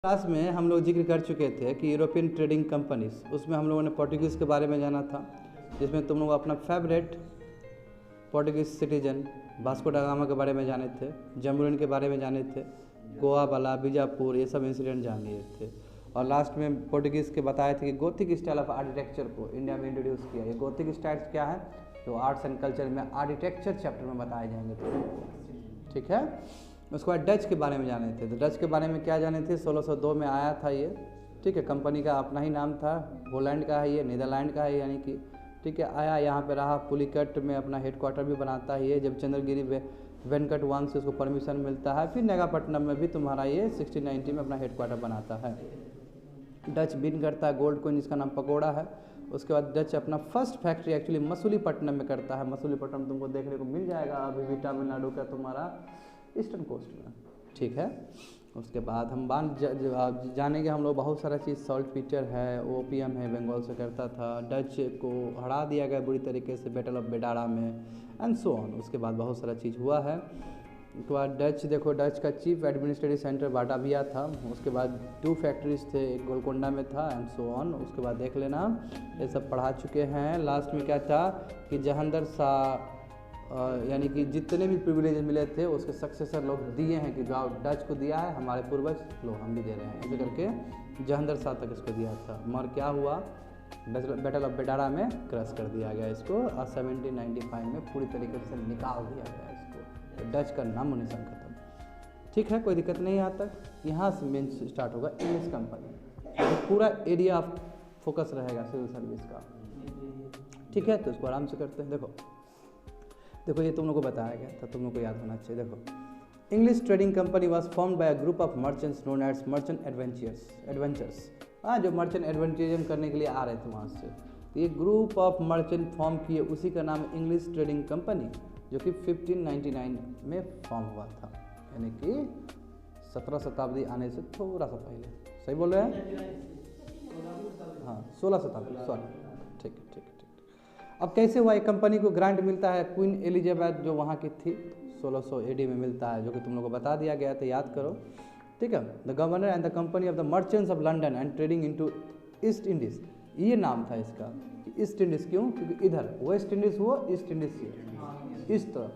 Class में हम लोग जिक्र कर चुके थे कि यूरोपियन ट्रेडिंग कंपनीज, उसमें हम लोगों ने पोर्टुगीज़ के बारे में जाना था, जिसमें तुम लोग अपना फेवरेट पोर्टुगीज़ सिटीजन वास्को दा गामा के बारे में जाने थे, जम्बूरिन के बारे में जाने थे, गोवा वाला बीजापुर ये सब इंसिडेंट जान लिए थे। और लास्ट में पोर्टुगीज़ के बताए थे कि गोथिक स्टाइल ऑफ आर्किटेक्चर को इंडिया में इंट्रोड्यूस किया। ये गोथिक स्टाइल क्या है, जो आर्ट्स एंड कल्चर में आर्किटेक्चर चैप्टर में बताए जाएंगे तो ठीक है। उसके बाद डच के बारे में जाने थे, तो डच के बारे में क्या जाने थे, 1602 में आया था ये, ठीक है। कंपनी का अपना ही नाम था, होलैंड का है ये, नीदरलैंड का है यानी कि, ठीक है। आया यहाँ पे रहा, पुलिकट में अपना हेडक्वार्टर भी बनाता है ये, जब चंद्रगिरी वेंकट वांग से उसको परमिशन मिलता है। फिर नगापट्टनम में भी तुम्हारा ये 1690 में अपना हेडक्वार्टर बनाता है। डच बिन करता है गोल्ड कोइन जिसका नाम पकोड़ा है। उसके बाद डच अपना फर्स्ट फैक्ट्री एक्चुअली मसूलीपट्टनम में करता है। मसूलीपट्टनम तुमको देखने को मिल जाएगा अभी भी तमिलनाडु का तुम्हारा ईस्टर्न कोस्ट में, ठीक है। उसके बाद हम जानेंगे हम लोग बहुत सारा चीज़, सॉल्ट पीटर है, ओपीएम है, बंगाल से करता था। डच को हरा दिया गया बुरी तरीके से बैटल ऑफ बेडारा में एंड सो ऑन। उसके बाद बहुत सारा चीज़ हुआ है। उसके बाद डच देखो, डच का चीफ एडमिनिस्ट्रेटिव सेंटर बाटाविया था। उसके बाद 2 फैक्ट्रीज थे, एक गोलकोंडा में था एंड सो ऑन। उसके बाद देख लेना, ये सब पढ़ा चुके हैं। लास्ट में क्या था कि जहांगीर शाह यानी कि जितने भी प्रिविलेज मिले थे उसके सक्सेसर लोग दिए हैं, कि जो डच को दिया है हमारे पूर्वज लोग हम भी दे रहे हैं, ऐसे करके जहांगीर शाह तक इसको दिया था। मगर क्या हुआ, बैटल ऑफ बेडारा में क्रश कर दिया गया इसको, और 1795 में पूरी तरीके से निकाल दिया गया इसको। तो डच का नामो निशान खत्म, ठीक है, कोई दिक्कत नहीं यहाँ तक। यहाँ से मेन स्टार्ट होगा इंग्लिश कंपनी, तो पूरा एरिया ऑफ फोकस रहेगा सिविल सर्विस का, ठीक है। तो इसको आराम से करते हैं। देखो ये तुम लोग को बताया गया था, तुम लोग को याद होना चाहिए। देखो, English trading company was formed by a group of merchants known as merchant adventures. जो मर्चेंट एडवेंचरिज्म करने के लिए आ रहे थे वहाँ से, तो ये ग्रुप ऑफ मर्चेंट फॉर्म किए, उसी का नाम इंग्लिश ट्रेडिंग कंपनी, जो कि 1599 में फॉर्म हुआ था, यानी कि 17 शताब्दी आने से थोड़ा सा पहले। सही बोल रहे हैं? हाँ, 16 शताब्दी, सॉरी, ठीक है, ठीक है। अब कैसे हुआ, एक कंपनी को ग्रांट मिलता है, क्वीन एलिजाबेथ जो वहाँ की थी, 1600 AD में मिलता है, जो कि तुम लोग को बता दिया गया था, याद करो, ठीक है। The governor and the company of the merchants of London and trading into east Indies, ये नाम था इसका। ईस्ट इंडीज क्यों? क्योंकि इधर वेस्ट इंडीज हुआ, ईस्ट इंडीज से इस तरफ,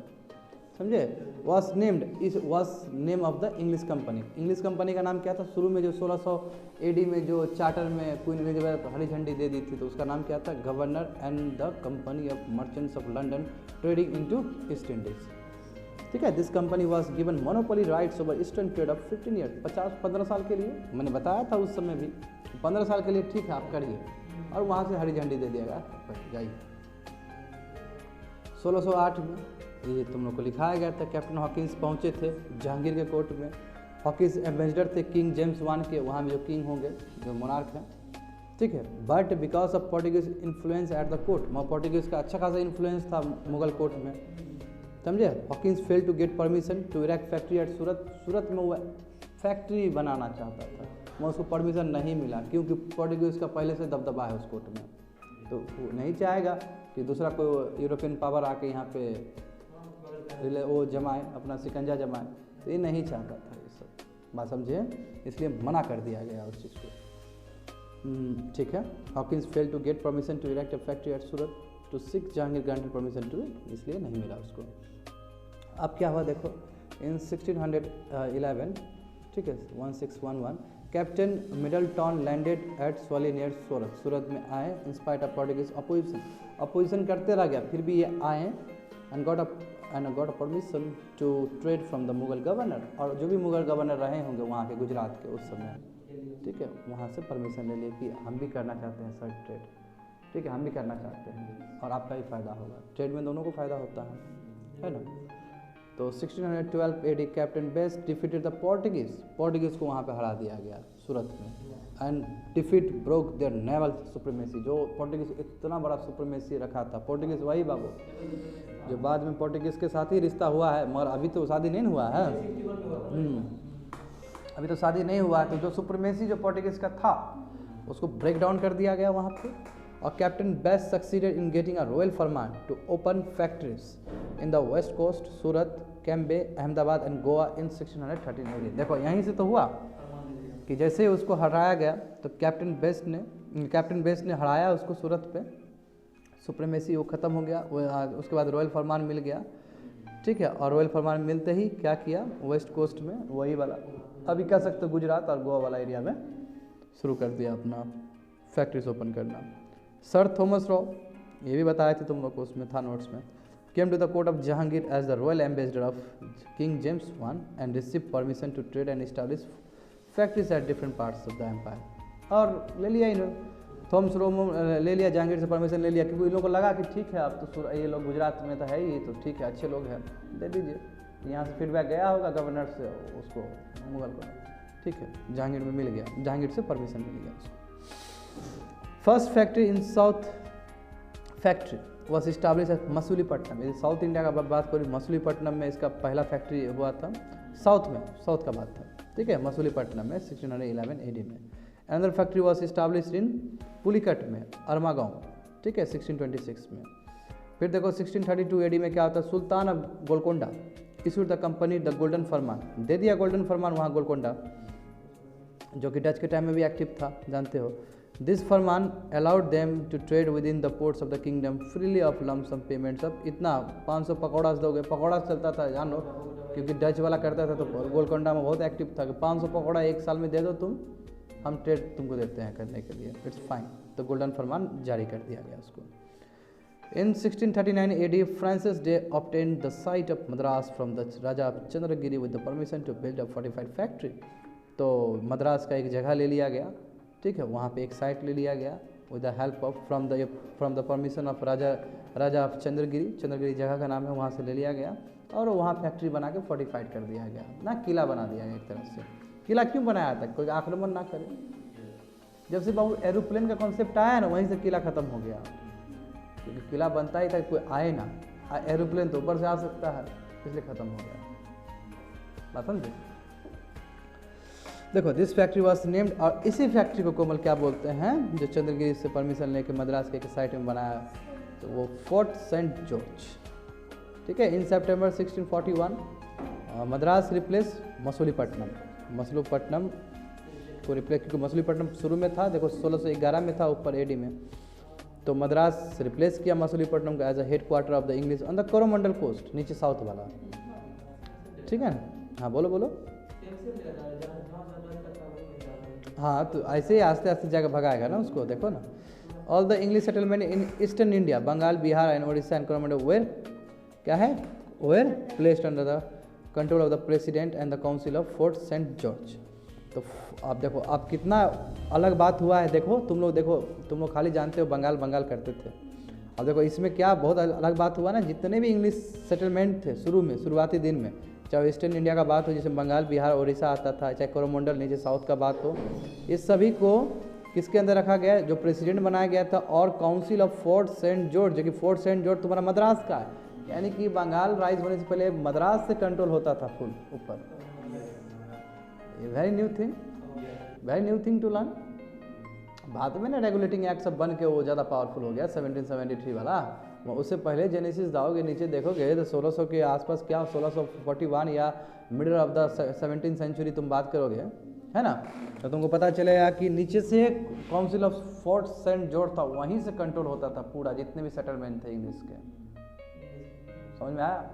समझे। Was name of the English company. English company का नाम क्या था शुरू में, जो 1600 AD में जो चार्टर में क्वीन एलिजाबेथ हरी झंडी दे दी थी, तो उसका नाम क्या था? Governor and the company of Merchants of London trading into east Indies, ठीक है। This company was given monopoly rights over eastern trade off 15 years, 15 साल के लिए। मैंने बताया था उस समय भी, 15 साल के लिए ठीक है आप करिए, और वहाँ से हरी झंडी दे दिया गया, जाइए। 1608 में ये तुम लोग को लिखाया गया था, कैप्टन हॉकिंस पहुँचे थे जहांगीर के कोर्ट में। हॉकिंस एम्बेसडर थे किंग जेम्स I के, वहाँ में जो किंग होंगे, जो मोनार्क हैं, ठीक है। But because of Portuguese influence at the court, Portuguese का अच्छा खासा इन्फ्लुएंस था मुगल कोर्ट में, समझे। Hawkins fail to get permission to erect factory at Surat में वो फैक्ट्री बनाना चाहता था, मैं उसको परमिशन नहीं मिला, क्योंकि पोर्टुगीज का पहले से दबदबा है उस कोर्ट में, तो वो नहीं चाहेगा कि दूसरा कोई यूरोपियन पावर आके यहाँ पे वो जमाए, अपना शिकंजा जमाए, तो ये नहीं चाहता था ये सब बात, समझे, इसलिए मना कर दिया गया उस चीज़ को, ठीक है। Hawkins fail to get permission to erect a factory at Surat to sick Jahangir granted permission to, इसलिए नहीं मिला उसको। अब क्या हुआ देखो, इन 1611, ठीक है, 1611 captain Middleton landed at Swally near Surat में आए, इंस्पाइट ऑफ पोर्टुगीज अपोजिशन करते रह गया, फिर भी ये आए and got a permission to trade from the Mughal governor, और जो भी मुगल गवर्नर रहे होंगे वहाँ के गुजरात के उस समय, ठीक है, वहाँ से परमिशन ले लिए कि हम भी करना चाहते हैं सर ट्रेड, ठीक है, हम भी करना चाहते हैं और आपका भी फ़ायदा होगा, ट्रेड में दोनों को फ़ायदा होता है ना। तो 1612 AD captain Best defeated the Portuguese को वहाँ पे हरा दिया गया सूरत में, and defeat broke their naval supremacy, जो पोर्टुगीज़ इतना बड़ा सुप्रीमेसी रखा था। पोर्टुगीज़ वही बाबू जो बाद में पोर्टुगीज़ के साथ ही रिश्ता हुआ है, मगर अभी तो शादी नहीं हुआ है, अभी तो शादी नहीं हुआ है, तो जो सुप्रीमेसी जो पोर्टुगीज़ का था उसको ब्रेक डाउन कर दिया गया वहाँ पे। और captain Best succeeded in getting a royal फरमान to open factories in the west coast, Surat, Cambay, Ahmedabad and Goa in 1613 AD। देखो यहीं से तो हुआ, कि जैसे ही उसको हराया गया तो कैप्टन बेस्ट ने हराया उसको सूरत पे, सुप्रीमेसी वो ख़त्म हो गया। उसके बाद रॉयल फरमान मिल गया, ठीक है। और रॉयल फरमान मिलते ही क्या किया, वेस्ट कोस्ट में वही वाला अभी कह सकते हो गुजरात और गोवा वाला एरिया में शुरू कर दिया अपना फैक्ट्रीज ओपन करना। सर थॉमस रॉ, ये भी बताया थे तुम लोग को, उसमें था नोट्स में, came to the court of Jahangir as the royal ambassador of King James I and received permission to trade and establish factories at different parts of the empire। और ले लिया इन्होंने, थॉमस रो ले लिया, जहांगीर से permission ले लिया, क्योंकि इन लोगों को लगा कि ठीक है अब तो ये लोग गुजरात में तो है ही, तो ठीक है अच्छे लोग हैं, दे दीजिए। यहाँ से फीडबैक गया होगा गवर्नर से उसको, मुगल को, ठीक है, जहांगीर में मिल गया, जहांगीर से परमिशन मिल गया उसको। First factory in south factory was establish at Masulipatnam. यदि साउथ इंडिया का बात करूँ, मसूलीपट्टनम में इसका पहला फैक्ट्री हुआ था, साउथ का बात था, ठीक है, मसूलीपट्टनम में 1611 AD में। अनदर फैक्ट्री वॉज इस्टाब्लिश इन पुलिकट में, अरमागांव, ठीक है, 1626 में। फिर देखो 1632 AD में क्या होता है, sultan of Golconda issued the company the golden farman, दे दिया गोल्डन फरमान वहाँ गोलकोंडा, जो कि डच के टाइम में भी एक्टिव था, जानते हो। दिस फरमान allowed them to trade within the ports of the kingdom freely of lump sum payments. अब इतना 500 पकौड़ा दोगे, पकौड़ा चलता था जान लो, क्योंकि डच वाला करता था, तो गोलकोंडा में बहुत एक्टिव था कि 500 पकौड़ा एक साल में दे दो तुम, हम ट्रेड तुमको देते हैं करने के लिए, इट्स फाइन। तो गोल्डन फरमान जारी कर दिया गया उसको। In 1639 AD, Francis Day obtained the site of Madras from the Raja of Chandragiri with the permission to build a fortified factory। तो मद्रास का एक जगह ले लिया गया, ठीक है, वहाँ पे एक साइट ले लिया गया with the help of from the permission of Raja of Chandragiri जगह का नाम है, वहाँ से ले लिया गया और वहाँ फैक्ट्री बना के फोर्टिफाइड कर दिया गया ना, किला बना दिया गया एक तरह से। किला क्यों बनाया था, कोई आक्रमण ना करे। जब से बाबू एरोप्लेन का कॉन्सेप्ट आया ना, वहीं से किला खत्म हो गया, क्योंकि किला बनता ही था कोई आए ना, एरोप्लेन तो ऊपर से आ सकता है, इसलिए खत्म हो गया। बात समझे। देखो दिस फैक्ट्री वॉज नेम्ड, और इसी फैक्ट्री को कोमल क्या बोलते हैं, जो चंद्रगिरी से परमिशन लेके मद्रास के एक साइट में बनाया, तो वो फोर्ट सेंट जॉर्ज, ठीक है। इन सितंबर 1641 मद्रास रिप्लेस मसूलीपट्टनम को रिप्लेस, क्योंकि मसूलीपट्टनम शुरू में था, देखो 1611 में था ऊपर AD में, तो मद्रास रिप्लेस किया मसूलीपट्टनम को as a headquarter of the English on the Coromandel coast, नीचे साउथ वाला, ठीक है ना। हाँ बोलो। हाँ तो ऐसे ही आस्ते आस्ते जाकर भगाएगा ना उसको, देखो ना। All the English settlement in eastern India, Bengal, Bihar and Orissa and Coromandel were क्या है, were placed under the control of the president and the council of Fort Saint George. तो आप देखो अब कितना अलग बात हुआ है, देखो तुम लोग खाली जानते हो बंगाल करते थे, अब देखो इसमें क्या बहुत अलग बात हुआ ना। जितने भी इंग्लिश सेटलमेंट थे शुरुआती दिन में, चाहे ईस्टर्न इंडिया का बात हो, जैसे बंगाल, बिहार, उड़ीसा आता था, चाहे कोरोमंडल नीचे साउथ का बात हो, इस सभी को किसके अंदर रखा गया, जो प्रेसिडेंट बनाया गया था, और council of Fort Saint George, जो कि फोर्ट सेंट जॉर्ज तुम्हारा मद्रास का है, यानी कि बंगाल राइज होने से पहले मद्रास से कंट्रोल होता था फुल ऊपर। Very new thing to learn. बाद में ना रेगुलेटिंग एक्ट सब बन के वो ज़्यादा पावरफुल हो गया 1773 वाला, उससे पहले जेनेसिस जाओगे नीचे देखोगे तो 1600 के आसपास, क्या 1641 या middle of the 17th century तुम बात करोगे, है ना, तो तुमको पता चलेगा कि नीचे से council of Fort Saint George था, वहीं से कंट्रोल होता था पूरा, जितने भी सेटलमेंट थे इंग्लिश के। समझ में आया।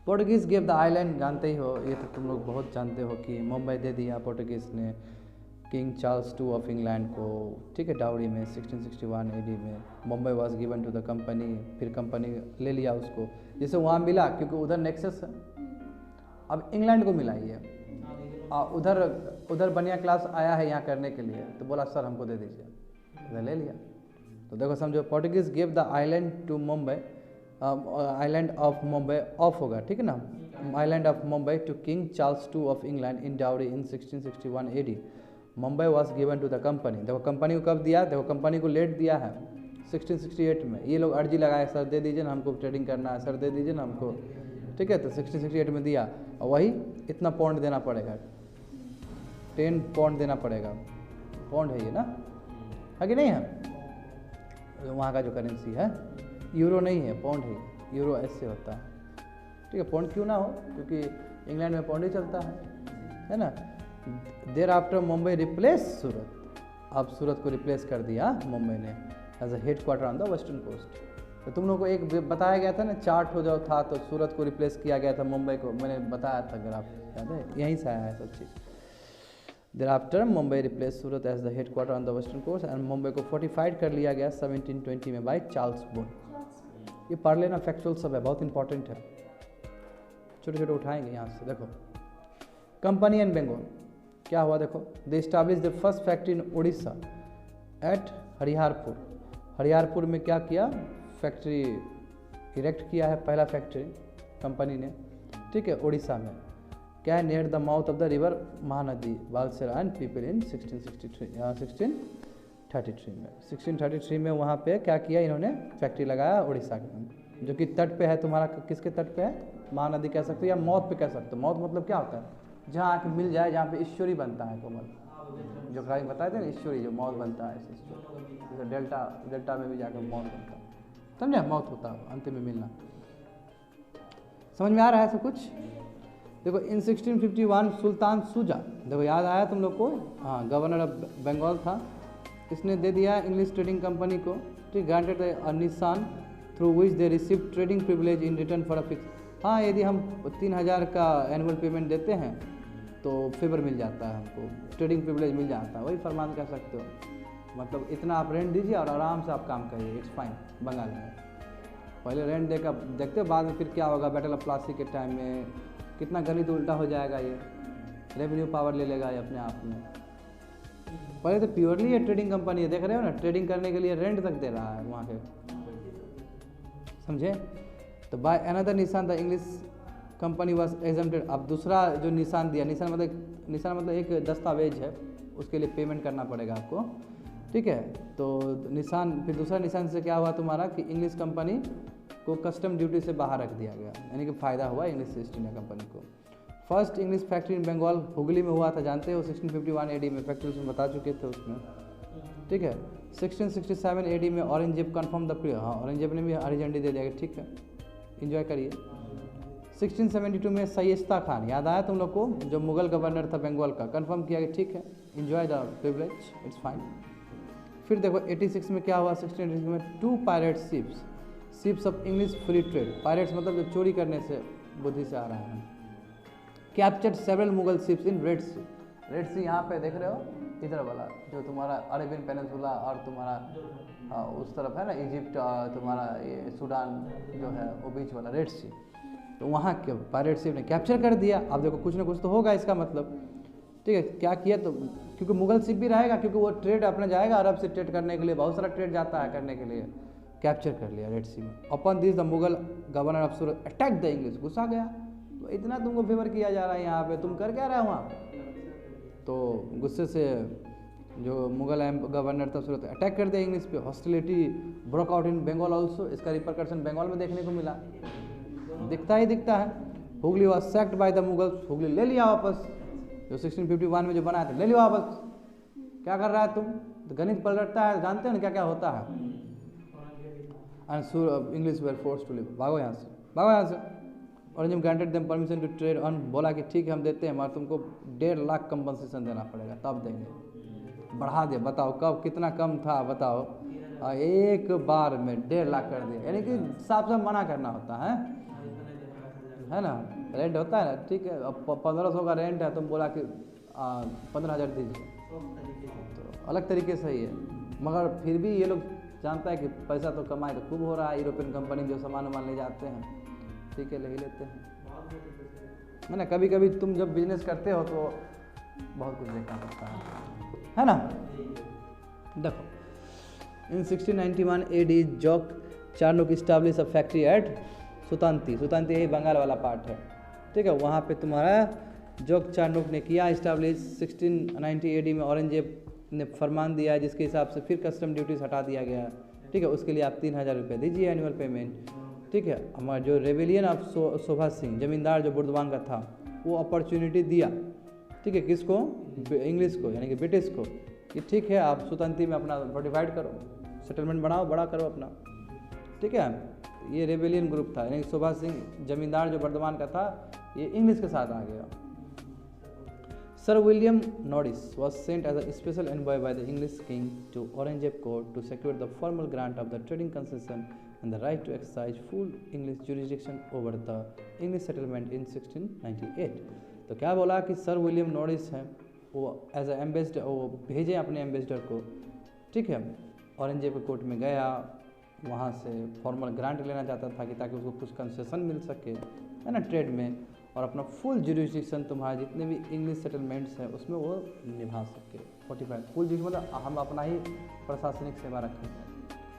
पोर्टुगीज गेव द आइलैंड, जानते ही हो, ये तो तुम लोग बहुत जानते हो कि मुंबई दे दिया पोर्टुगीज ने king Charles II of England को, ठीक है, डाउरी में 1661 AD में। Mumbai was given to the company, फिर कंपनी ले लिया उसको, जैसे वहाँ मिला क्योंकि उधर नेक्सस है, अब इंग्लैंड को मिला ये, उधर बनिया क्लास आया है यहाँ करने के लिए, तो बोला सर हमको दे दीजिए, उधर ले लिया। तो देखो समझो, Portuguese give the island to Mumbai, island of Mumbai of होगा, ठीक है ना, island of Mumbai to king Charles II of England in dowry in 1661 AD। Mumbai was given to the company, देखो कंपनी को कब दिया, देखो कंपनी को लेट दिया है 1668 में। ये लोग अर्जी लगाए, सर दे दीजिए ना हमको, ट्रेडिंग करना है, सर दे दीजिए ना हमको, ठीक है, तो 1668 में दिया, और वही इतना पौंड देना पड़ेगा, 10 पौंड देना पड़ेगा, पौंड है ये ना, है कि नहीं है, वहाँ का जो करेंसी है, यूरो नहीं है, पौंड है, यूरो ऐसे होता है, ठीक है। पौंड क्यों ना हो, क्योंकि इंग्लैंड में पौंड ही चलता है ना। There after Mumbai replace Surat, अब सूरत को रिप्लेस कर दिया मुंबई ने as a headquarter on the western coast. तो तुम लोगों को एक बताया गया था ना, चार्ट हो जाओ था, तो सूरत को रिप्लेस किया गया था मुंबई को, मैंने बताया था ग्राफ, याद है? यहीं से आया है सब चीज़। There after Mumbai replace Surat as the headquarter on the western coast and Mumbai को फोर्टिफाइड कर लिया गया 1720 में बाय चार्ल्स बोन। ये पढ़ लेना, फैक्चुअल सब है, बहुत इंपॉर्टेंट है, छोटे छोटे उठाएंगे यहाँ से। देखो कंपनी एंड बंगाल क्या हुआ, देखो they establish the first factory in Orissa at Hariharpur. Hariharpur में क्या किया, फैक्ट्री इरेक्ट किया है, पहला फैक्ट्री कंपनी ने, ठीक है, उड़ीसा में। क्या है, near the mouth of the river Mahanadi Balasore and Pipli in 1633 में। 1633 में वहाँ पे क्या किया इन्होंने, फैक्ट्री लगाया उड़ीसा के, जो कि तट पे है तुम्हारा, किसके तट पे है, महानदी कह सकते हो या मौत पे कह सकते हो। मौत मतलब क्या होता है, जहाँ आके मिल जाए, जहाँ पे ईश्वरी बनता है कोमल, जो कहीं बताए थे ना ईश्वरी, जो मौत बनता है, जैसे डेल्टा में भी जाकर मौत बनता है, समझे, मौत होता है अंत में मिलना। समझ में आ रहा है सब कुछ। देखो इन 1651 सुल्तान शुजा, देखो याद आया तुम लोग को, हाँ गवर्नर ऑफ बंगाल था, इसने दे दिया इंग्लिश ट्रेडिंग कंपनी को, ठीक, ग्रांटेड अ निशान through which they receive trading privilege in return for a fix. हाँ यदि हम 3000 का एनुअल पेमेंट देते हैं तो फेवर मिल जाता है, हमको ट्रेडिंग प्रिविलेज मिल जाता है, वही फरमान कह सकते हो, मतलब इतना आप रेंट दीजिए और आराम से आप काम करिए, इट्स फाइन। बंगाल में पहले रेंट देकर देखते हो, बाद में फिर क्या होगा, बैटल ऑफ प्लासी के टाइम में कितना गणित उल्टा हो जाएगा, ये रेवेन्यू पावर ले लेगा ये अपने आप में। पहले तो प्योरली ये ट्रेडिंग कंपनी है, देख रहे हो ना, ट्रेडिंग करने के लिए रेंट तक दे रहा है वहाँ के, समझे। तो बाय अनदर निशान the English company was exempted. अब दूसरा जो निशान दिया, निशान मतलब एक दस्तावेज है, उसके लिए पेमेंट करना पड़ेगा आपको, ठीक है। तो निशान, फिर दूसरा निशान से क्या हुआ तुम्हारा कि इंग्लिश कंपनी को कस्टम ड्यूटी से बाहर रख दिया गया, यानी कि फ़ायदा हुआ इंग्लिश ईस्ट इंडिया कंपनी को। First English factory in Bengal Hooghly में हुआ था, जानते हो, 1651 AD में, फैक्ट्री उसमें बता चुके थे उसमें, ठीक है। 1667 AD में औरंगजेब कन्फर्म द, हाँ औरंगजेब ने भी हरी झंडी दे दिया, ठीक है, इंजॉय करिए। 1672 में शाइस्ता खान, याद आया तुम लोग को, जो मुगल गवर्नर था बंगाल का, कंफर्म किया कि ठीक है, enjoy the privilege, it's fine. फिर देखो 86 में क्या हुआ, 1686 में 2 pirate ships of English free trade, pirates मतलब जो चोरी करने से बुद्धि से आ रहा है, captured several Mughal ships in red sea. Red sea यहाँ पे देख रहे हो, इधर वाला जो तुम्हारा अरेबियन पेनिनसुला और तुम्हारा उस तरफ है ना इजिप्ट, तुम्हारा ये सूडान जो है वो बीच वाला रेड सी, तो वहाँ के पायरेट शिप ने कैप्चर कर दिया। अब देखो कुछ ना कुछ तो होगा इसका मतलब, ठीक है। क्या किया, तो क्योंकि मुगल शिप भी रहेगा, क्योंकि वो ट्रेड अपना जाएगा अरब से ट्रेड करने के लिए, बहुत सारा ट्रेड जाता है करने के लिए, कैप्चर कर लिया रेड सी में। Upon this the Mughal governor of Surat attack the English, गुस्सा गया, तो इतना तुमको फेवर किया जा रहा है यहाँ पे, तुम कर क्या रहे हो वहाँ पे, तो गुस्से से जो मुगल गवर्नर था सूरत अटैक कर दिया इंग्लिश पे। Hostility broke out in Bengal also, इसका रिपरकशन बंगाल में देखने को मिला, दिखता ही दिखता है। Hooghly was sacked by the Mughals, Hooghly ले लिया वापस, जो 1651 में जो बनाया था ले लिया वापस। क्या कर रहा है तुम, तो गणित पलटता है, जानते हो ना क्या क्या होता है। And English were forced to leave, भागो यहाँ से, भागो यहाँ से। Aurangzeb granted them permission to trade on, बोला कि ठीक है हम देते हैं, मगर तुमको 1.5 लाख कंपनसेशन देना पड़ेगा, तब देंगे। बढ़ा दे, बताओ कब कितना कम था बताओ, एक बार में 1.5 लाख कर दिया, यानी कि साफ साफ मना करना होता है ना, रेंट होता है ना, ठीक है। अब 1500 का रेंट है, तुम बोला कि 15,000 दीजिए, तो अलग तरीके से ही है, मगर फिर भी ये लोग जानता है कि पैसा तो कमाए तो खूब हो रहा है, यूरोपियन कंपनी जो सामान वामान ले जाते हैं, ठीक है, ले ही लेते हैं, है ना। कभी कभी तुम जब बिजनेस करते हो तो बहुत कुछ देखना पड़ता है ना। देखो in 1691 AD Job Charnock establish a factory at Sutanati, Sutanati यही बंगाल वाला पार्ट है, ठीक है। वहाँ पे तुम्हारा जॉक चार्नोक ने किया इस्टेब्लिश। 1690 AD में औरंगजेब ने फरमान दिया है, जिसके हिसाब से फिर कस्टम ड्यूटीज हटा दिया गया, ठीक है। उसके लिए आप 3000 रुपये दीजिए एनुअल पेमेंट, ठीक है। हमारा जो रेवेलियन ऑफ शोभा सिंह, जमींदार जो बुर्दवान का था, वो अपॉर्चुनिटी दिया, ठीक है, किसको, इंग्लिश को, यानी कि ब्रिटिश को, कि ठीक है आप सुतंती में अपना फोर्टिफाइड करो, सेटलमेंट बनाओ, बड़ा करो अपना, ठीक है। ये रेवेलियन ग्रुप था, यानी कि शोभा सिंह जमींदार जो बर्दवान का था, ये इंग्लिश के साथ आ गया। Sir William Norris was sent as a special envoy by the English king to Oranjebe court to secure the formal grant of the trading concession and the right to exercise full English jurisdiction over the English settlement in 1698. तो क्या बोला कि sir William Norris हैं, वो as a ambassador, वो भेजे अपने ambassador को, ठीक है, औरंगजेब कोर्ट में गया, वहाँ से फॉर्मल ग्रांट लेना चाहता था कि ताकि उसको कुछ कंसेशन मिल सके, है ना, ट्रेड में, और अपना फुल जुरिस्डिक्शन तुम्हारे जितने भी इंग्लिश सेटलमेंट्स हैं उसमें वो निभा सके। 45 फुल जुरिस्डिक्शन मतलब हम अपना ही प्रशासनिक सेवा रखेंगे,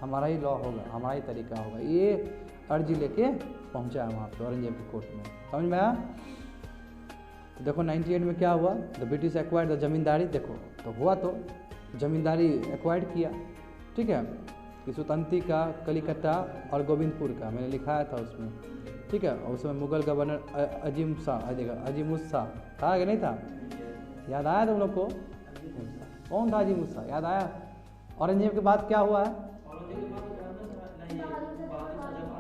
हमारा ही लॉ होगा, हमारा ही तरीका होगा। ये अर्जी लेके पहुँचा है वहाँ पर औरंगजेब की कोर्ट में, समझ में आया। तो देखो 98 में क्या हुआ, द ब्रिटिश एक्वायर्ड द जमींदारी, देखो तो हुआ तो जमींदारी एक्वायर्ड किया, ठीक है, कि सुतंती का, कलिकता और गोविंदपुर का, मैंने लिखाया था उसमें, ठीक है। और उसमें मुगल गवर्नर अजीम शाह, देखा अजीमुस शाह था कि नहीं था, याद आया तुम लोग को, कौन था अजीमुस शाह, याद आया। औरंगजेब के बाद क्या हुआ है,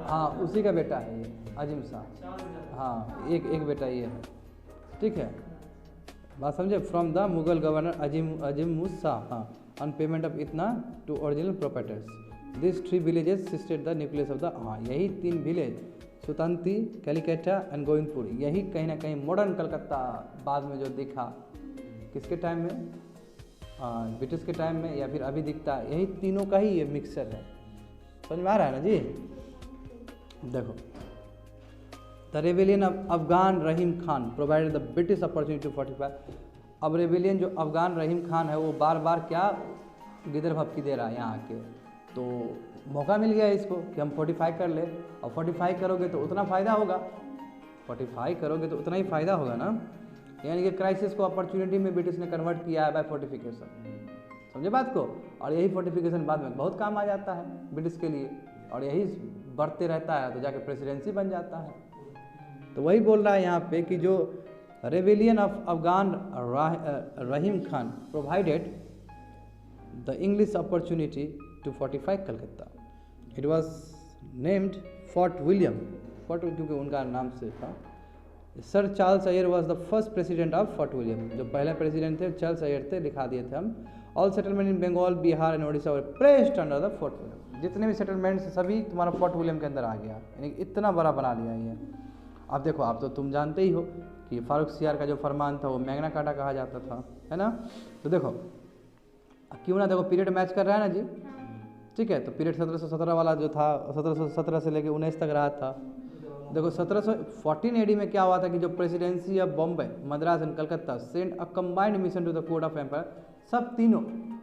हाँ उसी का बेटा है ये अजीम शाह, हाँ एक बेटा ये है, ठीक है, बात समझे। From the Mughal governor Azimus Shah, हाँ, ऑन पेमेंट ऑफ इतना to original proprietors this 3 villages consisted the nucleus of the, हाँ यही 3 विलेज सुतंती, कैलिकटा एंड गोविंदपुर, यही कहीं ना कहीं मॉडर्न कलकत्ता बाद में जो दिखा, किसके टाइम में, ब्रिटिश के टाइम में, या फिर अभी दिखता है, यही तीनों का ही ये मिक्सचर है, समझ में आ रहा है ना जी। देखो the rebellion of Afghan Rahim Khan provided the British opportunity to 45। अब रेबेलियन जो अफगान रहीम खान है वो बार बार क्या गिदर भपकी दे रहा है यहाँ आके, तो मौका मिल गया इसको कि हम 45 कर ले, और 45 करोगे तो उतना फ़ायदा होगा, 45 करोगे तो उतना ही फ़ायदा होगा ना, यानी कि क्राइसिस को अपॉर्चुनिटी में ब्रिटिश ने कन्वर्ट किया है बाय फोर्टिफिकेशन, समझे बात को। और यही फोर्टिफिकेशन बाद में बहुत काम आ जाता है ब्रिटिश के लिए, और यही बढ़ते रहता है तो जाके प्रेसिडेंसी बन जाता है। तो वही बोल रहा है यहाँ पे कि जो rebellion of Afghan Rahim Khan provided the English opportunity to 45 Calcutta, it was named Fort William, Fort क्योंकि उनका नाम से था। Sir Charles Eyre was the first president of Fort William, जो पहले प्रेसिडेंट थे चार्ल्स अय्यर थे, लिखा दिए थे हम। All settlement in Bengal, Bihar and Orissa were placed under the Fort William, जितने भी सेटलमेंट्स सभी तुम्हारा फोर्ट विलियम के अंदर आ गया, यानी इतना बड़ा बना लिया ये। अब देखो, आप तो तुम जानते ही हो कि फारूक सियार का जो फरमान था वो मैग्ना कार्टा कहा जाता था, है ना। तो देखो क्यों ना, देखो पीरियड मैच कर रहा है ना जी, ठीक है। तो पीरियड 1717 वाला जो था 1717 से लेके 19 तक रहा था। देखो 1714 AD में क्या हुआ था कि जो presidency of Bombay, Madras and Calcutta send a combined mission to the court of empire, सब तीनों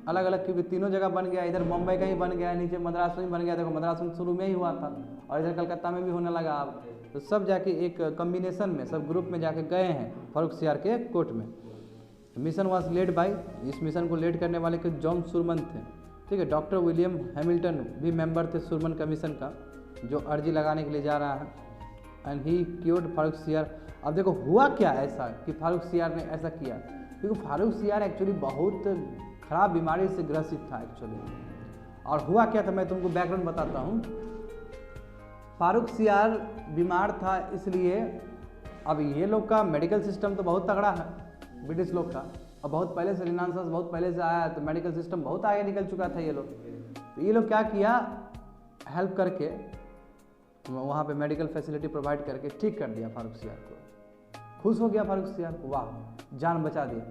अलग अलग, क्योंकि तीनों जगह बन गया, इधर बॉम्बे का ही बन गया, नीचे मद्रास में ही बन गया। देखो मद्रास में शुरू में ही हुआ था और इधर कलकत्ता में भी होने लगा अब, तो सब जाके एक कम्बिनेशन में सब ग्रुप में जाके गए हैं फारूक सियार के कोर्ट में। मिशन वॉज लेड बाई, इस मिशन को लीड करने वाले के जॉन सुरमन थे, ठीक है। डॉक्टर विलियम हैमिल्टन भी मेंबर थे सुरमन कमीशन का, जो अर्जी लगाने के लिए जा रहा है। एंड ही क्योर्ड फारूक सियार। अब देखो हुआ क्या ऐसा कि फारूक सियार ने ऐसा किया, क्योंकि फारूक सियार एक्चुअली बहुत खराब बीमारी से ग्रसित था एक्चुअली। और हुआ क्या था, मैं तुमको बैकग्राउंड बताता हूँ। फारूक सियार बीमार था इसलिए, अब ये लोग का मेडिकल सिस्टम तो बहुत तगड़ा है ब्रिटिश लोग का, और बहुत पहले से रिनासांस बहुत पहले से आया है, तो मेडिकल सिस्टम बहुत आगे निकल चुका था ये लोग। तो ये लोग क्या किया, हेल्प करके वहाँ पे मेडिकल फैसिलिटी प्रोवाइड करके ठीक कर दिया फारूक सियार को। खुश हो गया फारूक सियार, वाह जान बचा दिया।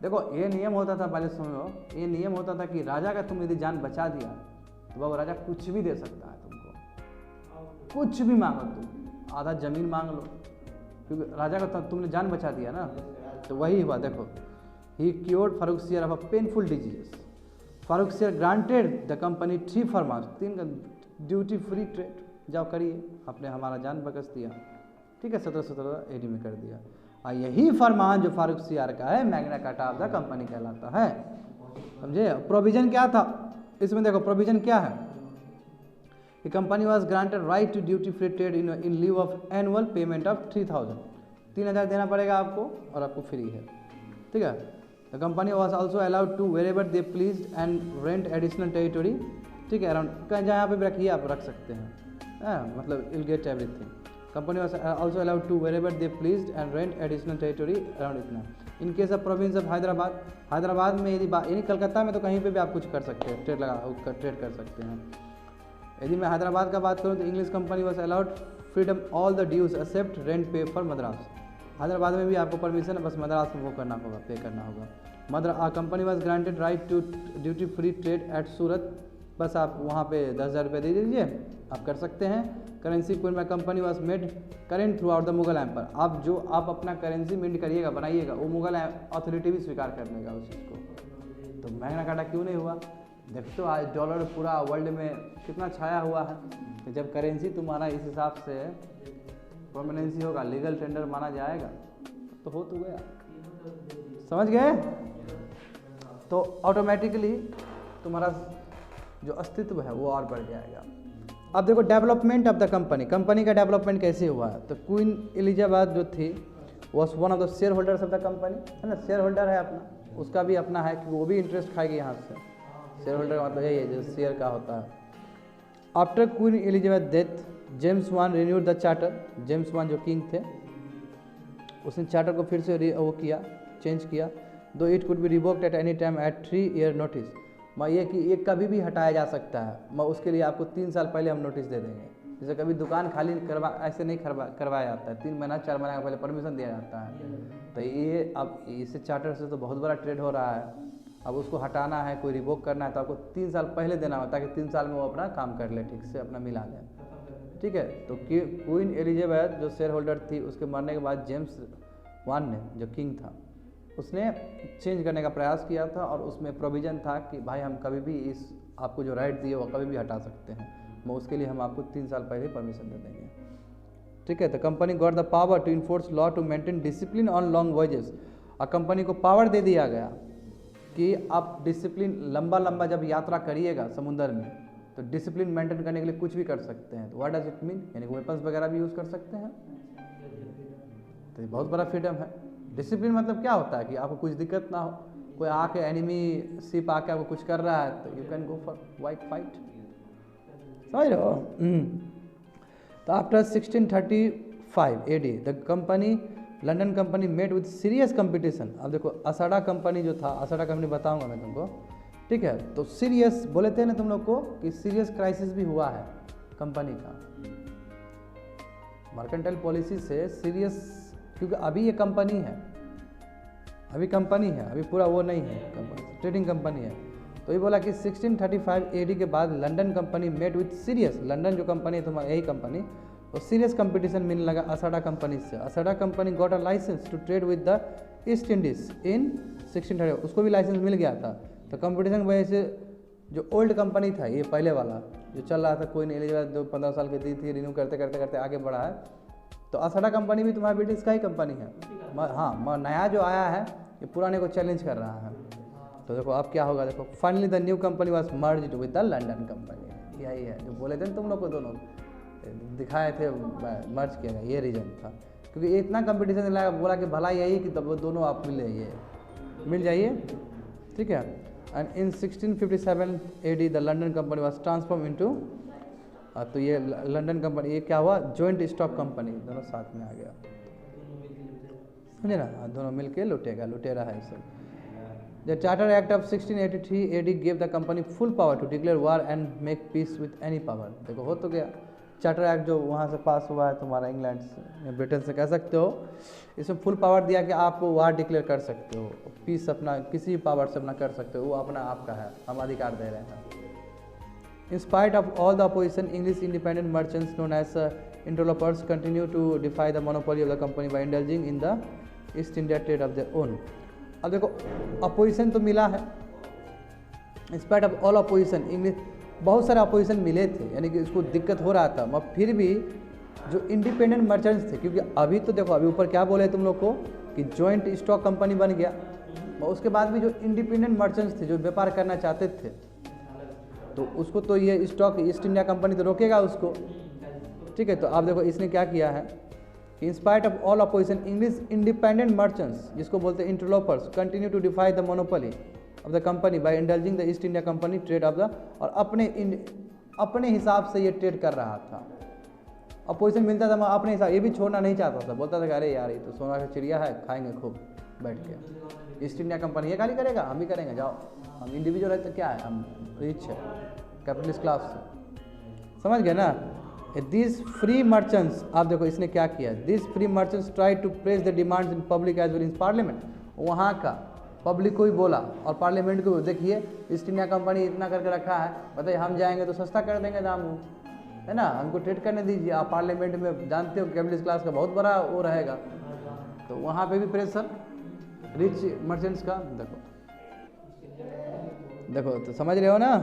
देखो ये नियम होता था पहले समय हो, ये नियम होता था कि राजा का तुम यदि जान बचा दिया तो बाबू राजा कुछ भी दे सकता है तुमको, कुछ भी मांगो तुम, आधा ज़मीन मांग लो, क्योंकि राजा का तुमने जान बचा दिया ना। तो वही हुआ, देखो ही क्योर्ड फारूक सियार of a painful disease. Farooq सियार ग्रांटेड द कंपनी 3 फरमास, 3 का ड्यूटी फ्री ट्रेड, जाओ करिए, आपने हमारा जान बकस दिया, ठीक है। 1717 AD में कर दिया। और यही फरमान जो फारूक सियार का है Magna carta of the company कहलाता है, समझे। प्रोविजन क्या था इसमें, देखो प्रोविजन क्या है, कि company was granted right to duty free trade in lieu of annual payment of 3000, 3000 देना पड़ेगा आपको और आपको फ्री है, ठीक है। The company was also allowed to wherever they please and rent additional territory, ठीक है, अराउंड जहाँ पे भी रखिए आप रख सकते हैं, मतलब will get everything. Company was also allowed to wherever they pleased and rent additional territory around इतना। In case of province of Hyderabad, Hyderabad में यदि यानी कलकत्ता में तो कहीं पे भी आप कुछ कर सकते हैं, ट्रेड कर सकते हैं। यदि मैं हैदराबाद का बात करूँ तो English company was allowed freedom all the dues except rent pay for Madras. Hyderabad में भी आपको परमिशन है, बस मद्रास में वो करना होगा, पे करना होगा। Company was granted right to duty free trade at Surat, बस आप वहाँ पे 10,000 रुपये दे दीजिए, आप कर सकते हैं। Currency queen my company was made current throughout the Mughal empire, आप अपना करेंसी मिंट करिएगा, बनाइएगा, वो मुगल अथॉरिटी भी स्वीकार कर लेगा उस चीज़ को। तो मैग्ना कार्टा क्यों नहीं हुआ? देखते हो आज डॉलर पूरा वर्ल्ड में कितना छाया हुआ है। तो जब करेंसी तुम्हारा इस हिसाब से परमानेंसी होगा, लीगल टेंडर माना जाएगा, तो हो तो गया, समझ गए? तो ऑटोमेटिकली तुम्हारा जो अस्तित्व है वो और बढ़ जाएगा। अब देखो डेवलपमेंट ऑफ द कंपनी का डेवलपमेंट कैसे हुआ है। तो क्वीन एलिजाबेथ जो थी was one of the share holders of the company, है ना, शेयर होल्डर है अपना, उसका भी अपना है कि वो भी इंटरेस्ट खाएगी यहाँ से। शेयर होल्डर का मतलब यही है जो शेयर का होता है। After queen Elizabeth death James one renewed the charter, James one जो किंग थे उसने चार्टर को फिर से वो किया, चेंज किया। Though it could be revoked at any time at 3 year notice, मैं ये कि ये कभी भी हटाया जा सकता है, मैं उसके लिए आपको 3 साल पहले हम नोटिस दे देंगे। जैसे कभी दुकान खाली ऐसे नहीं करवाया जाता है, 3 महीना 4 महीना पहले परमिशन दिया जाता है। तो ये अब इससे चार्टर से तो बहुत बड़ा ट्रेड हो रहा है, अब उसको हटाना है, कोई रिवोक करना है तो आपको 3 साल पहले देना होता है, ताकि 3 साल में वो अपना काम कर ले, ठीक से अपना मिला ले, ठीक है। तो क्वीन एलिजाबेथ जो शेयर होल्डर थी, उसके मरने के बाद जेम्स वन ने जो किंग था उसने चेंज करने का प्रयास किया था, और उसमें प्रोविज़न था कि भाई हम कभी भी इस आपको जो राइट दिए वो कभी भी हटा सकते हैं, मैं उसके लिए हम आपको 3 साल पहले परमिशन दे देंगे, ठीक है। तो company got the power to enforce law to maintain discipline on long voyages, और कंपनी को पावर दे दिया गया कि आप डिसिप्लिन लंबा जब यात्रा करिएगा समुद्र में तो डिसिप्लिन मेंटेन करने के लिए कुछ भी कर सकते हैं। तो व्हाट डज इट मीन, यानी वेपन्स वगैरह भी यूज़ कर सकते हैं। तो ये बहुत बड़ा फ्रीडम है। डिसिप्लिन मतलब क्या होता है कि आपको कुछ दिक्कत ना हो, कोई आके एनिमी शिप आके आपको कुछ कर रहा है तो you can go for white fight, समझ रहे हो। तो after 1635 AD the company London company made with serious competition. अब देखो असाडा कंपनी जो था, असाडा कंपनी बताऊंगा मैं तुमको, ठीक है। तो सीरियस बोले थे ना तुम लोग को कि सीरियस क्राइसिस भी हुआ है कंपनी का, मर्केंटाइल पॉलिसी से सीरियस, क्योंकि अभी ये कंपनी है, अभी पूरा वो नहीं है, कंपनी ट्रेडिंग कंपनी है। तो ये बोला कि 1635 AD के बाद London company made with serious, London जो कंपनी है तुम्हारा यही कंपनी, तो सीरियस कंपटीशन मिलने लगा असाडा कंपनी से। Assada company got a licence to trade with the East Indies in 1630, उसको भी लाइसेंस मिल गया था। तो कंपटीशन की वजह से जो ओल्ड कंपनी था, ये पहले वाला जो चल रहा था, क्वीन एलिजाबेथ जो 15 साल की दी थी, रिन्यू करते करते करते आगे बढ़ा है। तो असाडा कंपनी भी तुम्हारा ब्रिटिश का ही कंपनी है, हाँ, नया जो आया है ये पुराने को चैलेंज कर रहा है। तो देखो अब क्या होगा, देखो finally the new company was merged with the London company, यही है जो बोले थे तुम लोग को, दोनों दिखाए थे मर्ज किया गया, ये रीज़न था। क्योंकि ये इतना कंपटीशन लगा, बोला कि भला यही कि तब दोनों आप मिल जाइए, ठीक है। And in 1657 AD the London company was transform into, तो ये लंदन कंपनी ये क्या हुआ, जॉइंट स्टॉक कंपनी, दोनों साथ में आ गया, समझे ना, दोनों मिलके लुटेरा है सब। The charter act of 1683 AD gave the company full power to declare war and make peace with any power. देखो हो तो गया, चार्टर एक्ट जो वहाँ से पास हुआ है तुम्हारा इंग्लैंड से, ब्रिटेन से कह सकते हो, इसमें फुल पावर दिया कि आप वार डिक्लेयर कर सकते हो, पीस अपना किसी पावर से अपना कर सकते हो, वो अपना आपका है, हम अधिकार दे रहे हैं। In spite of all the opposition, English independent merchants known as interlopers continue to defy the monopoly of the company by indulging in the East India trade of their own. अब देखो अपोजिशन तो मिला है, in spite of all opposition, English बहुत सारे opposition मिले थे, यानी कि इसको दिक्कत हो रहा था, मगर फिर भी जो इंडिपेंडेंट मर्चेंट्स थे, क्योंकि अभी तो देखो अभी ऊपर क्या बोले तुम लोग को कि जॉइंट स्टॉक कंपनी बन गया, और उसके बाद भी जो इंडिपेंडेंट मर्चेंट्स थे जो व्यापार करना चाहते थे, तो उसको तो ये स्टॉक ईस्ट इंडिया कंपनी तो रोकेगा उसको, ठीक है। तो आप देखो इसने क्या किया है, in spite of all opposition English independent merchants, जिसको बोलते हैं interlopers, continue to defy the monopoly of the company by indulging the East India company trade of the, और अपने हिसाब से ये ट्रेड कर रहा था, और पोजीशन मिलता था मैं अपने हिसाब, ये भी छोड़ना नहीं चाहता था, बोलता था कि अरे यार ये तो सोना का चिड़िया है, खाएंगे खूब बैठ के। ईस्ट इंडिया कंपनी ये गाली करेगा, हम भी करेंगे, जाओ हम इंडिविजुअल है तो क्या है, हम रिच है, कैपिटलिस्ट क्लास से, समझ गए ना। दिस फ्री मर्चेंट्स, आप देखो इसने क्या किया, this free merchants try to press the demands in public as well in parliament. वहाँ का पब्लिक को ही बोला और पार्लियामेंट को, देखिए ईस्ट इंडिया कंपनी इतना करके रखा है, बताइए हम जाएंगे तो सस्ता कर देंगे दाम, है ना, हमको ट्रेड करने दीजिए। आप पार्लियामेंट में जानते हो कैपिटलिस्ट क्लास का बहुत बड़ा वो रहेगा, तो वहाँ पे भी प्रेशर रिच मर्चेंट्स का। देखो तो समझ रहे हो ना।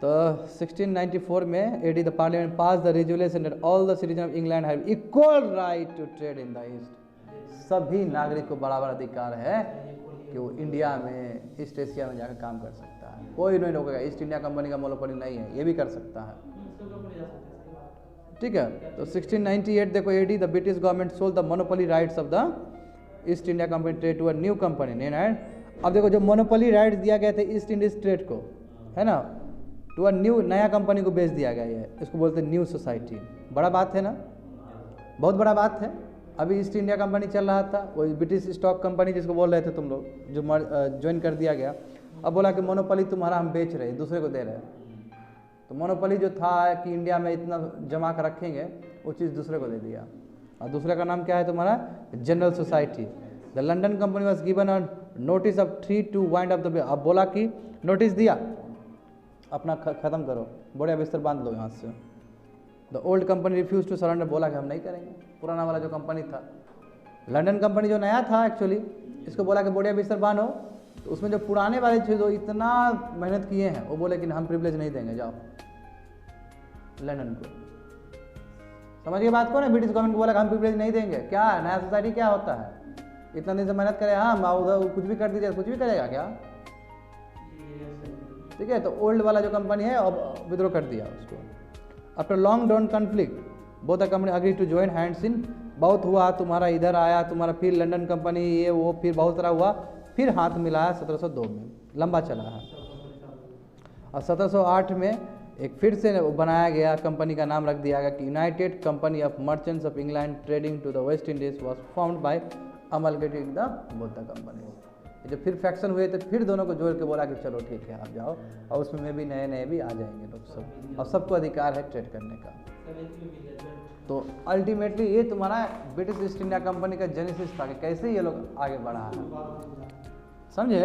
तो 1694 में AD the parliament pass the resolution that all the citizen of England have equal right to trade in the east. सभी नागरिक को बराबर अधिकार है कि वो इंडिया में, ईस्ट एशिया में जाकर काम कर सकता है, कोई नहीं रोकेगा। ईस्ट इंडिया कंपनी का मोनोपोली नहीं है, ये भी कर सकता है, ठीक है। तो 1698 देखो AD the British government sold the monopoly rights of the East India company trade to a new company name and. अब देखो जो मोनोपोली राइट्स दिया गया थे ईस्ट इंडीज ट्रेड को, है ना, टू अ न्यू, नया कंपनी को बेच दिया गया है, इसको बोलते हैं न्यू सोसाइटी। बड़ा बात है ना, बहुत बड़ा बात है। अभी ईस्ट इंडिया कंपनी चल रहा था, वो ब्रिटिश स्टॉक कंपनी जिसको बोल रहे थे तुम लोग, जो ज्वाइन कर दिया गया। अब बोला कि मोनोपोली तुम्हारा हम बेच रहे हैं, दूसरे को दे रहे हैं। तो मोनोपोली जो था कि इंडिया में इतना जमा कर रखेंगे, वो चीज़ दूसरे को दे दिया। और दूसरे का नाम क्या है तुम्हारा, general society. The London company was given a notice of 3 to wind up the. अब बोला कि नोटिस दिया, अपना ख़त्म करो, बढ़िया बिस्तर बांध लो यहाँ से। The old company refuse to surrender, बोला कि हम नहीं करेंगे। पुराना वाला जो कंपनी था, लंदन कंपनी जो नया था एक्चुअली, इसको बोला कि बढ़िया बिस्तर बांधो। तो उसमें जो पुराने वाले थे जो इतना मेहनत किए हैं, वो बोले कि हम प्रिविलेज नहीं देंगे, जाओ लंदन को। समझिए बात को ना, ब्रिटिश गवर्नमेंट को बोला कि हम प्रिविलेज नहीं देंगे। क्या नया सोसाइटी क्या होता है, इतना दिन से मेहनत करे, हाँ उधर कुछ भी कर दीजिए, कुछ भी करेगा क्या, ठीक है। तो ओल्ड वाला जो कंपनी है अब विद्रोह कर दिया उसको। After long drawn conflict both the company agree to join hands in. बहुत हुआ, तुम्हारा इधर आया, तुम्हारा फिर लंदन कंपनी ये वो, फिर बहुत सारा हुआ, फिर हाथ मिलाया 1702 में, लंबा चला है। और 1708 में एक फिर से बनाया गया, कंपनी का नाम रख दिया गया कि United Company of Merchants of England trading to the West Indies was formed by amalgamating the both the company. जब फिर फैक्शन हुए तो फिर दोनों को जोड़ के बोला कि चलो ठीक है आप जाओ, और उसमें में भी नए नए भी आ जाएंगे लोग सब, और सबको अधिकार है ट्रेड करने का। तो अल्टीमेटली ये तुम्हारा ब्रिटिश ईस्ट इंडिया कंपनी का जेनेसिस था कि कैसे ये लोग आगे बढ़ा है, समझे।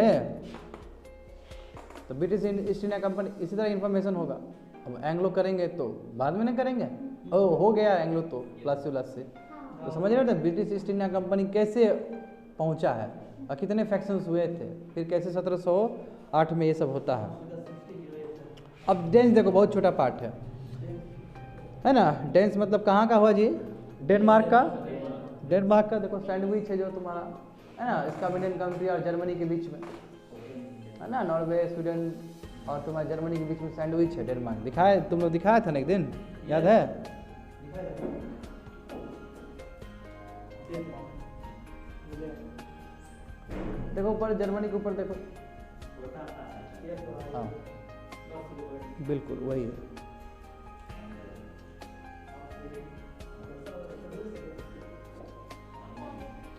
तो ब्रिटिश ईस्ट इंडिया कंपनी इसी तरह इन्फॉर्मेशन होगा। अब एंग्लो करेंगे तो बाद में नहीं करेंगे, ओ हो गया एंग्लो तो प्लस से, तो समझ रहे हो ब्रिटिश ईस्ट इंडिया कंपनी कैसे पहुंचा है और कितने फैक्शंस हुए थे, फिर कैसे 1708 में ये सब होता है। अब डेंस देखो बहुत छोटा पार्ट है ना। डेंस मतलब कहाँ का हुआ जी, डेनमार्क का। डेनमार्क का देखो सैंडविच है जो तुम्हारा, है ना, स्कैंडिनेवियन कंट्री और जर्मनी के बीच में, है ना, नॉर्वे स्वीडन और तुम्हारा जर्मनी के बीच में सैंडविच है डेनमार्क। दिखाया तुम लोग, दिखाया था ना एक दिन, याद है। देखो ऊपर जर्मनी के ऊपर देखो, हाँ बिल्कुल वही है।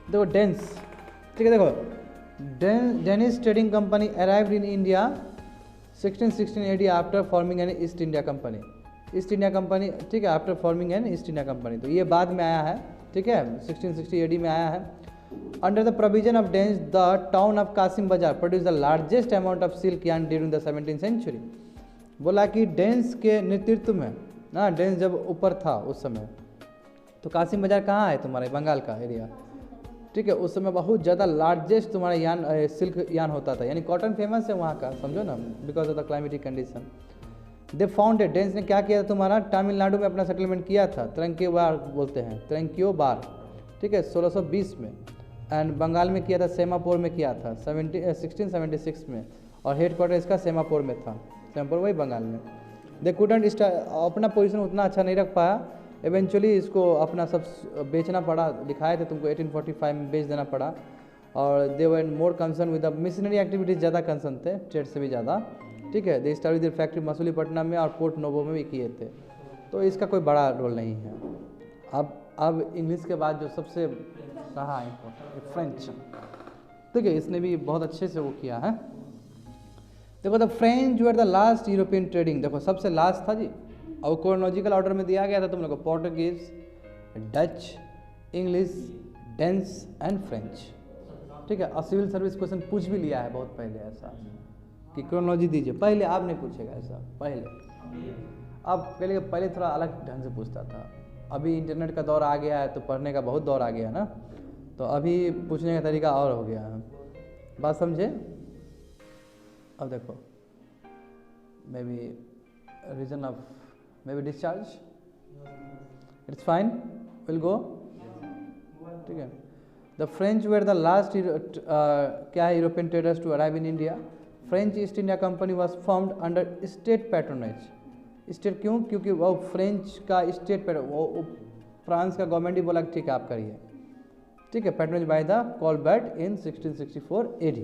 देखो डेंस, ठीक है। देखो Danish trading company arrived in India 1616 AD after forming an east India company. East India company, ठीक है, after forming an east India company, तो ये बाद में आया है, ठीक है, 1660 AD में आया है। Under the provision of Danes the town of Kasim Bazar produce the largest amount of silk yarn during the 17th century. बोला कि डेंस के नेतृत्व में ना, डेंस जब ऊपर था उस समय, तो कासिम बाजार कहाँ है तुम्हारे बंगाल का एरिया, ठीक है, उस समय बहुत ज़्यादा लार्जेस्ट तुम्हारा यान सिल्क यान होता था, यानी कॉटन फेमस है वहाँ का, समझो ना, because of the climatic condition. They founded, dense ने क्या किया था तुम्हारा, तमिलनाडु में अपना सेटलमेंट किया था, तरंक्योबार बोलते हैं, तरंक्योबार, ठीक है, 1620 में। एंड बंगाल में किया था, सेमापुर में किया था 1676 में, और हेड क्वार्टर इसका सेमापुर में था, सेमापुर वही बंगाल में। दे कुडंट अपना पोजीशन उतना अच्छा नहीं रख पाया, इवेंचुअली इसको अपना सब बेचना पड़ा, दिखाए थे तुमको 1845 में बेच देना पड़ा। और they were more concern with the missionary activities, ज़्यादा कंसर्न थे, ट्रेड से भी ज़्यादा, ठीक है। They started their factory Masulipatnam में और पोर्ट नोवो में भी किए थे, तो इसका कोई बड़ा रोल नहीं है। अब इंग्लिश के बाद जो सबसे रहा इम्पोर्टेंट फ्रेंच, ठीक है, इसने भी बहुत अच्छे से वो किया है। देखो the French were the last European trading, देखो सबसे लास्ट था जी, और क्रोनोलॉजिकल ऑर्डर में दिया गया था तुम लोग को, Portuguese, Dutch, English, dense and French, ठीक है। और सिविल सर्विस क्वेश्चन पूछ भी लिया है बहुत पहले ऐसा कि क्रोनोलॉजी दीजिए, पहले आप नहीं पूछेगा ऐसा, पहले अब पहले थोड़ा अलग ढंग से पूछता था। अभी इंटरनेट का दौर आ गया है तो पढ़ने का बहुत दौर आ गया ना, तो अभी पूछने का तरीका और हो गया है, बात समझे। अब देखो maybe reason of maybe discharge, it's fine, will go, ठीक है। The French were the last क्या है European traders to arrive in India. French East India company was formed under state patronage. State क्यों? क्योंकि वो French का state patron, वो France का गवर्नमेंट ही बोला कि ठीक है आप करिए, ठीक है। Patronage by the Colbert in 1664 AD।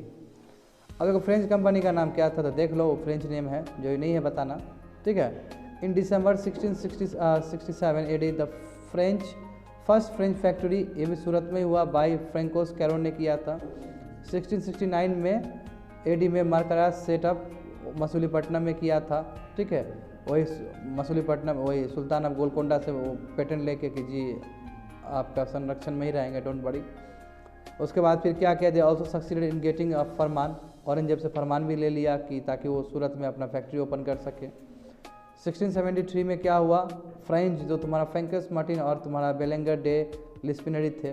अब देखो फ्रेंच कंपनी का नाम क्या था तो देख लो, वो फ्रेंच नेम है, जो नहीं है बताना, ठीक है। इन दिसंबर 1667 AD the first French factory, ये भी सूरत में हुआ, बाई फ्रेंकोस कैरोन ने किया था। 1669 में AD में मार्कराज सेटअप मसूलीपट्टनम में किया था, ठीक है। वही मसूलीपट्टनम, वही सुल्तान ऑफ गोलकोंडा से वो पेटेंट लेके कि जी आपका संरक्षण में ही रहेंगे, डोंट वरी। उसके बाद फिर क्या किया, they also succeeded in getting a farman, Aurangzeb से फरमान भी ले लिया कि ताकि वो सूरत में अपना फैक्ट्री ओपन कर सके। 1673 में क्या हुआ, फ्रेंच जो तुम्हारा फ्रैंकस मार्टिन और तुम्हारा बेलेंगर डे लिस्पिनरी थे,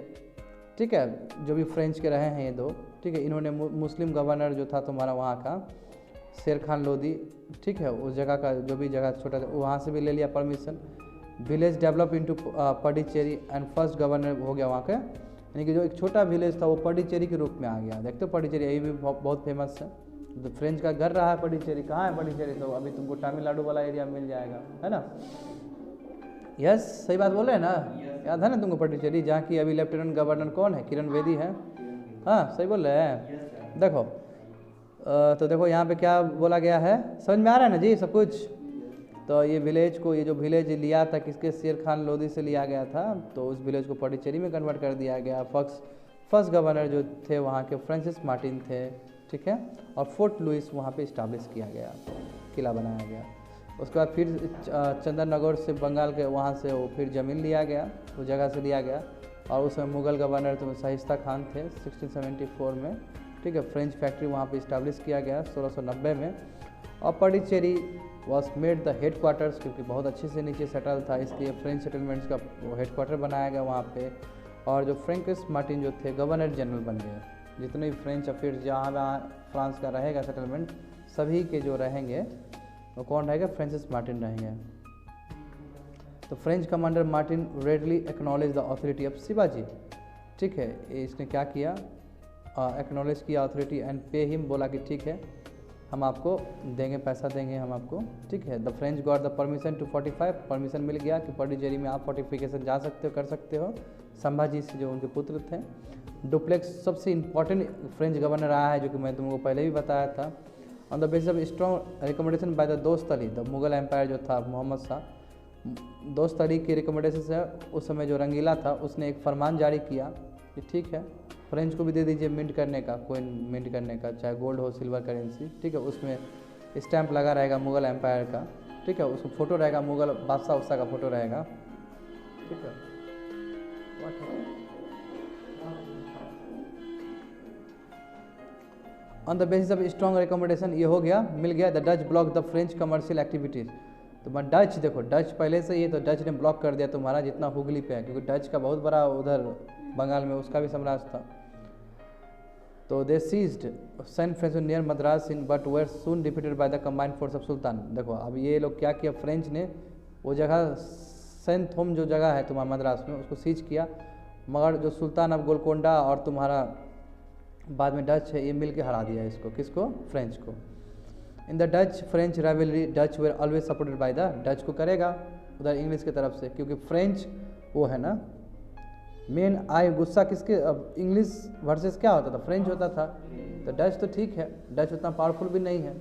ठीक है, जो भी फ्रेंच के रहे हैं ये दो, ठीक है। इन्होंने मुस्लिम गवर्नर जो था तुम्हारा वहाँ का शेर खान लोदी, ठीक है, उस जगह का जो भी जगह छोटा था वहाँ से भी ले लिया permission. Village develop into Pondicherry and first governor हो गया वहाँ का, यानी कि जो एक छोटा विलेज था वो पडिचेरी के रूप में आ गया। देखते हो पडिचेरी यही भी बहुत फेमस है, तो फ्रेंच का घर रहा है पडिचेरी। कहाँ है पडिचेरी? तो अभी तुमको तमिलनाडु वाला एरिया मिल जाएगा, है ना। यस सही बात बोले हैं ना, याद है ना तुमको पडिचेरी, जहाँ की अभी लेफ्टिनेंट गवर्नर कौन है, किरण बेदी है, हाँ सही बोल रहे हैं। देखो तो देखो यहाँ पे क्या बोला गया है, समझ में आ रहा है ना जी सब कुछ। तो ये विलेज को, ये जो विलेज लिया था किसके, शेर खान लोदी से लिया गया था, तो उस विलेज को पडिचेरी में कन्वर्ट कर दिया गया। फर्स्ट गवर्नर जो थे वहाँ के फ्रांसिस मार्टिन थे, ठीक है। और फोर्ट लुइस वहाँ पे इस्टाब्लिश किया गया, किला बनाया गया। उसके बाद फिर चंदननगर से बंगाल के वहाँ से वो फिर ज़मीन लिया गया, उस जगह से लिया गया, और उसमें मुग़ल गवर्नर तो शाइस्ता खान थे 1674 में, ठीक है। फ्रेंच फैक्ट्री वहाँ पे इस्टाब्लिश किया गया 1690 में। और पडिचेरी वॉज मेड द हेड क्वार्टर्स, क्योंकि बहुत अच्छे से नीचे सेटल था, इसलिए फ्रेंच सेटलमेंट्स का वो हेड क्वार्टर बनाया गया वहाँ पे। और जो फ्रैंकस मार्टिन जो थे गवर्नर जनरल बन गए। जितने भी फ्रेंच अफेयर्स जहाँ फ्रांस का रहेगा सेटलमेंट, सभी के जो रहेंगे वो कौन रहेगा, फ्रांसिस मार्टिन रहेंगे। तो French commander Martin readily acknowledge the authority of Shivaji, ठीक है। इसने क्या किया, एक्नॉलेज किया अथॉरिटी एंड पे हिम, बोला कि ठीक है हम आपको देंगे, पैसा देंगे हम आपको, ठीक है। The French got the permission to 45, permission मिल गया कि पडिचेरी में आप फोर्टिफिकेशन जा सकते हो, कर सकते हो। संभाजी से जो उनके पुत्र थे। डुप्लेक्स सबसे इंपॉर्टेंट फ्रेंच गवर्नर रहा है, जो कि मैं तुमको पहले भी बताया था। On the basis of strong recommendation by the दोस्त अली, द मुगल एम्पायर जो था मोहम्मद शाह, दोस्त अली की रिकमेंडेशन से उस समय जो रंगीला था उसने एक फरमान जारी किया कि ठीक है फ्रेंच को भी दे दीजिए मिंट करने का, कोइन मिंट करने का, चाहे गोल्ड हो सिल्वर करेंसी, ठीक है। उसमें स्टैंप लगा रहेगा मुगल एम्पायर का, ठीक है। उसमें फ़ोटो रहेगा मुगल बादशाह उस्सा का फ़ोटो रहेगा, ठीक है। On the basis of strong recommendation, ये हो गया, मिल गया। The Dutch block the French commercial activities, तो मैं डच देखो, डच पहले से ही, तो डच ने ब्लॉक कर दिया तुम्हारा जितना हुगली पे है, क्योंकि डच का बहुत बड़ा उधर बंगाल में उसका भी साम्राज्य था। तो they seized San French near Madras in but were soon defeated by the combined force of sultan. देखो अब ये लोग क्या किया, फ्रेंच ने वो जगह सैन थोम जो जगह है तुम्हारा मद्रास में, उसको सीज किया, मगर जो सुल्तान ऑफ गोलकोंडा और तुम्हारा बाद में डच है, ये मिल के हरा दिया इसको, किसको, फ्रेंच को। In the Dutch French rivalry, Dutch where always supported by the, Dutch को करेगा उधर इंग्लिश की तरफ से, क्योंकि फ्रेंच वो है ना मेन आई गुस्सा किसके, अब इंग्लिश वर्सेस क्या होता था, फ्रेंच होता था। तो डच तो ठीक है, डच उतना पावरफुल भी नहीं है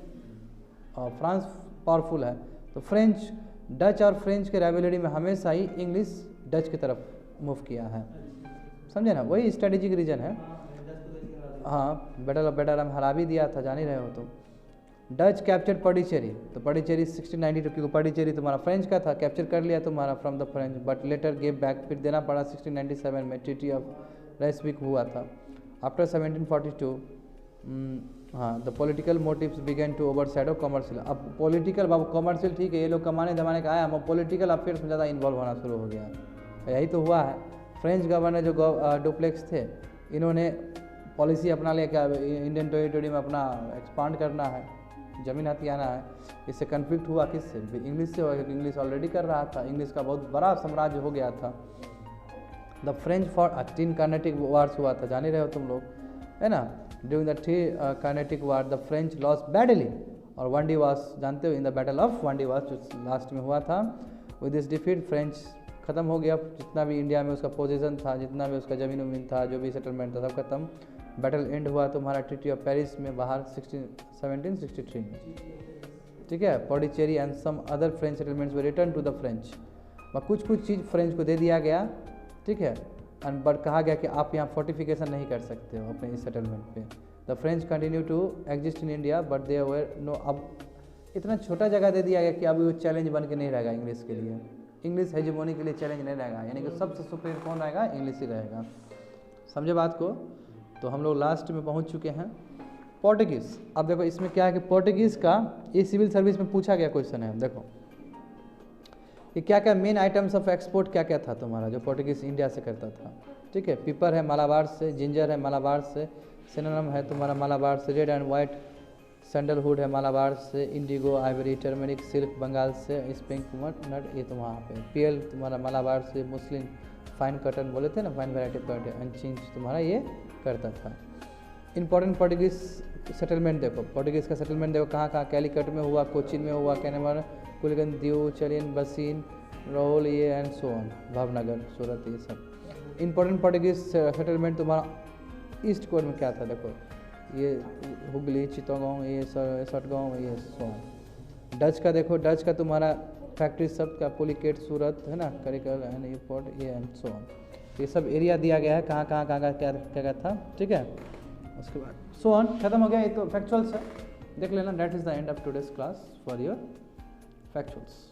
और फ्रांस पावरफुल है, तो फ्रेंच डच और फ्रेंच के राइवलरी में हमेशा ही इंग्लिश डच की तरफ मूव किया है, समझे ना, वही स्ट्रेटेजिक रीजन है। हाँ, बैटल ऑफ बेडारम हरा भी दिया था, जान ही रहे हो तुम। डच कैप्चर्ड पडिचेरी, तो पडिचेरी 1692, क्योंकि पडिचेरी तुम्हारा फ्रेंच का था, कैप्चर कर लिया तुम्हारा from the French, but later gave back, फिर देना पड़ा 1697 में ट्रीटी ऑफ रेसविक हुआ था। आफ्टर 1742 हाँ, the political motives begin to overshadow commercial. अब पॉलिटिकल, बाबू कमर्शियल ठीक है, ये लोग कमाने धमाने का आया, हम पॉलिटिकल अफेयर्स में ज़्यादा इन्वॉल्व होना शुरू हो गया, यही तो हुआ है। फ्रेंच गवर्नर जो डुप्लेक्स थे, इन्होंने पॉलिसी अपना लिया क्या इंडियन टेरिटरी में अपना एक्सपांड करना है, ज़मीन हथियाना है। इससे कन्फ्लिक्ट हुआ किससे? इंग्लिश से हुआ, क्योंकि इंग्लिश ऑलरेडी कर रहा था, इंग्लिश का बहुत बड़ा साम्राज्य हो गया था। The French for 3 Carnatic wars हुआ था, जान ही रहे हो तुम लोग, है ना। During the 3 Carnatic war the French loss badly, और वनडी वास जानते हो, इन द बैटल ऑफ वनडी वास जो लास्ट में हुआ था। विद दिस डिफीट फ्रेंच ख़त्म हो गया, जितना भी इंडिया में उसका पोजीशन था, जितना भी उसका ज़मीन उमीन था, जो भी सेटलमेंट था, सब खत्म। बैटल एंड हुआ तुम्हारा ट्रीटी ऑफ पेरिस में बाहर 1763 में, ठीक है। Pondicherry and some other French settlements were return to the French, कुछ चीज़ फ्रेंच को दे दिया गया, ठीक है। एंड बट कहा गया कि आप यहाँ फोर्टिफिकेशन नहीं कर सकते हो अपने इस सेटलमेंट पे। The French continue to exist in India but they were no, अब इतना छोटा जगह दे दिया गया कि अब वो चैलेंज बन के नहीं रहेगा इंग्लिश के लिए, इंग्लिश हेजेमोनी के लिए चैलेंज नहीं रहेगा, यानी कि सबसे सुपीरियर कौन रहेगा? इंग्लिश ही रहेगा, समझे बात को। तो हम लोग लास्ट में पहुंच चुके हैं, पोर्टुगीज़। अब देखो इसमें क्या है कि पोर्टुगीज़ का ये सिविल सर्विस में पूछा गया क्वेश्चन है, देखो ये क्या क्या मेन आइटम्स ऑफ एक्सपोर्ट क्या क्या था तुम्हारा जो पोर्टुगीज़ इंडिया से करता था, ठीक है। पीपर है मालाबार से, जिंजर है मालाबार से, सिनेनम है तुम्हारा मालाबार से, रेड एंड वाइट सैंडलवुड है मालाबार से, indigo, ivory, turmeric, silk Bengal से, स्पिंक नट ये तुम्हारा पे, पीएल तुम्हारा मालाबार से, मुस्लिम फाइन कॉटन बोले थे ना, फाइन वैरायटी कॉटन एंड चीज तुम्हारा ये करता था। इंपॉर्टेंट पोर्टुगीज सेटलमेंट देखो, पोर्टुगीज़ का सेटलमेंट देखो कहाँ कहाँ, कैलिकट में हुआ, कोचिन में हुआ, कैनेमर, कुलगन, दीव, चलियन, बसीन, रोल ये एंड सो ऑन, भावनगर, सूरत, ये सब। इंपॉर्टेंट पोर्टुगीज सेटलमेंट तुम्हारा ईस्ट कोस्ट में क्या था देखो, ये हुगली, चित्तौड़गढ़, ये सटगांव, ये सो ऑन। डच का देखो, डच का तुम्हारा फैक्ट्री सब का पुलिकेट, सूरत है ना, करिकल एंड एयरपोर्ट, ये एंड सो ऑन। ये सब एरिया दिया गया है कहाँ कहाँ क्या क्या था, ठीक है। उसके बाद सो ऑन, खत्म हो गया, ये तो फैक्चुअल्स है, देख लेना। That is the end of today's class for your factuals.